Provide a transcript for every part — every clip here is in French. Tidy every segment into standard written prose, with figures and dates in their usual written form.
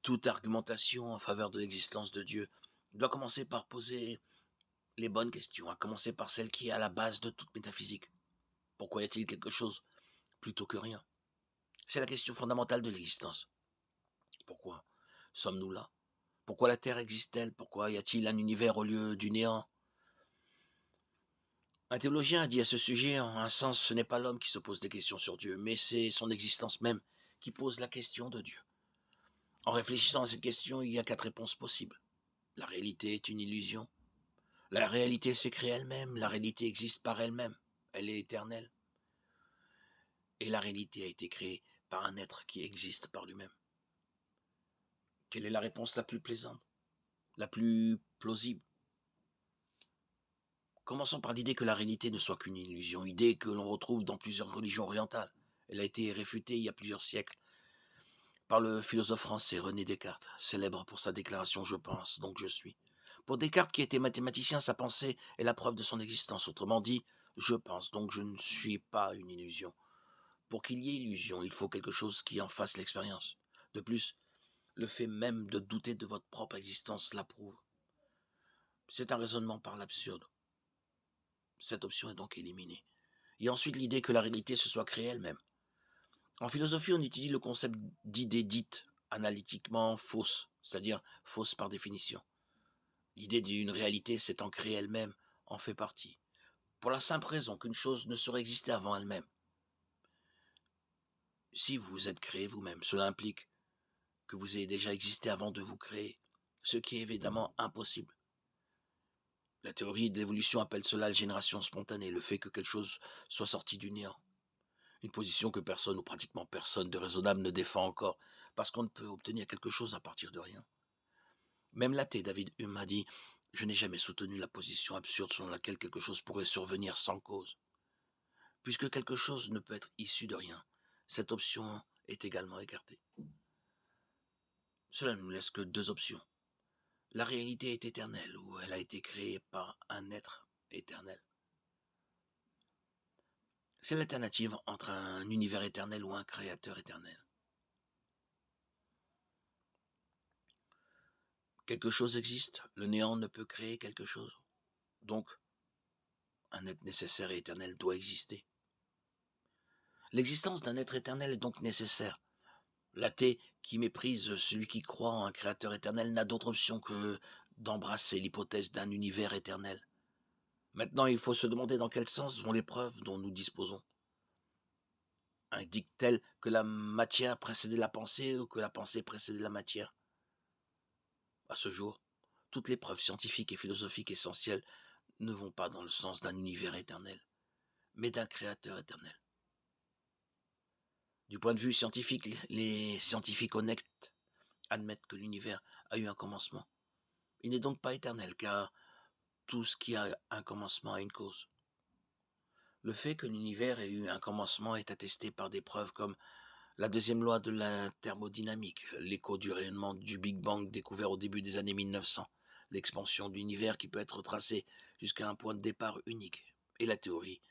Toute argumentation en faveur de l'existence de Dieu doit commencer par poser les bonnes questions, à commencer par celle qui est à la base de toute métaphysique. Pourquoi y a-t-il quelque chose plutôt que rien? C'est la question fondamentale de l'existence. Pourquoi sommes-nous là? Pourquoi la Terre existe-t-elle? Pourquoi y a-t-il un univers au lieu du néant? Un théologien a dit à ce sujet, en un sens, ce n'est pas l'homme qui se pose des questions sur Dieu, mais c'est son existence même qui pose la question de Dieu. En réfléchissant à cette question, il y a 4 réponses possibles. La réalité est une illusion. La réalité s'est créée elle-même. La réalité existe par elle-même. Elle est éternelle. Et la réalité a été créée par un être qui existe par lui-même. Quelle est la réponse la plus plaisante? La plus plausible? Commençons par l'idée que la réalité ne soit qu'une illusion, idée que l'on retrouve dans plusieurs religions orientales. Elle a été réfutée il y a plusieurs siècles par le philosophe français René Descartes, célèbre pour sa déclaration «Je pense, donc je suis». Pour Descartes, qui était mathématicien, sa pensée est la preuve de son existence. Autrement dit, je pense, donc je ne suis pas une illusion. Pour qu'il y ait illusion, il faut quelque chose qui en fasse l'expérience. De plus, le fait même de douter de votre propre existence l'approuve. C'est un raisonnement par l'absurde. Cette option est donc éliminée. Et ensuite l'idée que la réalité se soit créée elle-même. En philosophie, on étudie le concept d'idée dite analytiquement fausse, c'est-à-dire fausse par définition. L'idée d'une réalité s'étant créée elle-même en fait partie, pour la simple raison qu'une chose ne saurait exister avant elle-même. Si vous êtes créé vous-même, cela implique que vous ayez déjà existé avant de vous créer, ce qui est évidemment impossible. La théorie de l'évolution appelle cela la génération spontanée, le fait que quelque chose soit sorti du néant. Une position que personne ou pratiquement personne de raisonnable ne défend encore, parce qu'on ne peut obtenir quelque chose à partir de rien. Même l'athée David Hume a dit: «Je n'ai jamais soutenu la position absurde selon laquelle quelque chose pourrait survenir sans cause. Puisque quelque chose ne peut être issu de rien, cette option est également écartée.» Cela ne nous laisse que 2 options. La réalité est éternelle ou elle a été créée par un être éternel. C'est l'alternative entre un univers éternel ou un créateur éternel. Quelque chose existe, le néant ne peut créer quelque chose. Donc, un être nécessaire et éternel doit exister. L'existence d'un être éternel est donc nécessaire. L'athée qui méprise celui qui croit en un créateur éternel n'a d'autre option que d'embrasser l'hypothèse d'un univers éternel. Maintenant, il faut se demander dans quel sens vont les preuves dont nous disposons. Indique-t-elle que la matière précédait la pensée ou que la pensée précédait la matière? À ce jour, toutes les preuves scientifiques et philosophiques essentielles ne vont pas dans le sens d'un univers éternel, mais d'un créateur éternel. Du point de vue scientifique, les scientifiques honnêtes admettent que l'univers a eu un commencement. Il n'est donc pas éternel, car tout ce qui a un commencement a une cause. Le fait que l'univers ait eu un commencement est attesté par des preuves comme la deuxième loi de la thermodynamique, l'écho du rayonnement du Big Bang découvert au début des années 1900, l'expansion de l'univers qui peut être tracée jusqu'à un point de départ unique, et la théorie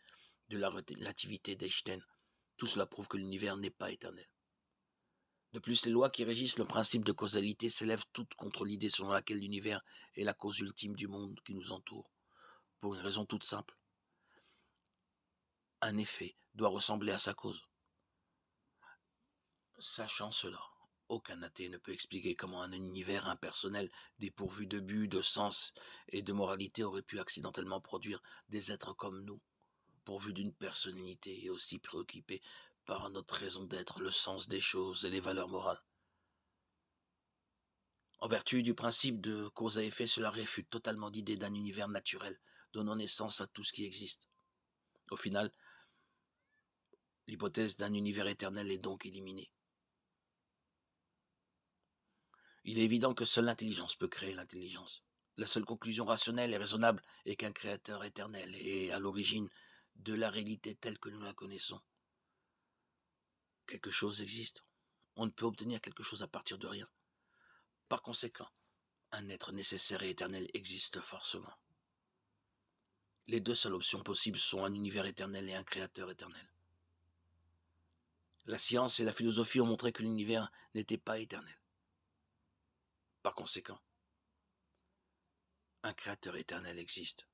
de la relativité d'Einstein. Tout cela prouve que l'univers n'est pas éternel. De plus, les lois qui régissent le principe de causalité s'élèvent toutes contre l'idée selon laquelle l'univers est la cause ultime du monde qui nous entoure, pour une raison toute simple. Un effet doit ressembler à sa cause. Sachant cela, aucun athée ne peut expliquer comment un univers impersonnel, dépourvu de but, de sens et de moralité aurait pu accidentellement produire des êtres comme nous, pourvus d'une personnalité et aussi préoccupés par notre raison d'être, le sens des choses et les valeurs morales. En vertu du principe de cause à effet, cela réfute totalement l'idée d'un univers naturel, donnant naissance à tout ce qui existe. Au final, l'hypothèse d'un univers éternel est donc éliminée. Il est évident que seule l'intelligence peut créer l'intelligence. La seule conclusion rationnelle et raisonnable est qu'un créateur éternel est à l'origine de la réalité telle que nous la connaissons. Quelque chose existe. On ne peut obtenir quelque chose à partir de rien. Par conséquent, un être nécessaire et éternel existe forcément. Les deux seules options possibles sont un univers éternel et un créateur éternel. La science et la philosophie ont montré que l'univers n'était pas éternel. Par conséquent, un créateur éternel existe.